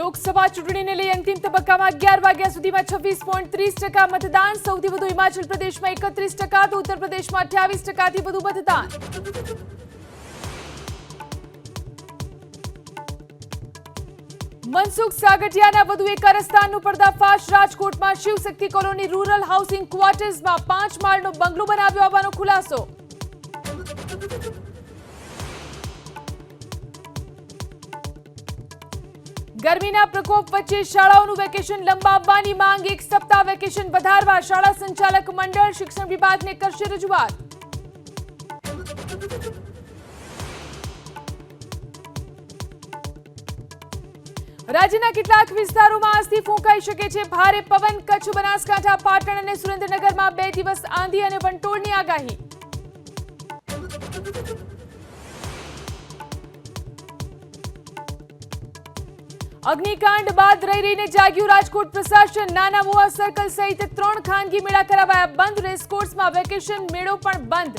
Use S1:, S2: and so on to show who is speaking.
S1: લોકસભા ચૂંટણીને લઈ અંતિમ તબક્કામાં 11 વાગ્યા સુધીમાં 26.30% મતદાન. સૌથી વધુ હિમાચલ પ્રદેશમાં 31%, તો ઉત્તર પ્રદેશમાં 28%થી વધુ મતદાન. મનસુખ સાગઠિયાના વધુ એક કારસ્તાનનું પર્દાફાશ. રાજકોટમાં શિવશક્તિ કોલોની રૂરલ હાઉસિંગ ક્વાર્ટર્સમાં 5 માળનો બંગલો બનાવ્યો હોવાનો ખુલાસો. ગરમીના પ્રકોપ વચ્ચે શાળાઓનું વેકેશન લંબાવવાની માંગ. 1 સપ્તાહ વેકેશન વધારવા શાળા સંચાલક મંડળ શિક્ષણ વિભાગને કરશે રજૂઆત. રાજ્યના કેટલાક વિસ્તારોમાં આજથી ફૂંકાઈ શકે છે ભારે પવન. કચ્છ, બનાસકાંઠા, પાટણ અને સુરેન્દ્રનગરમાં 2 દિવસ આંધી અને વંટોળની આગાહી. અગ્નિકાંડ બાદ રહી રહીને જાગ્યું રાજકોટ પ્રશાસન. નાના મોવા સર્કલ સહિત 3 ખાનગી મેળા કરાવાયા બંધ. રેસકોર્સમાં વેકેશન મેળો પણ બંધ.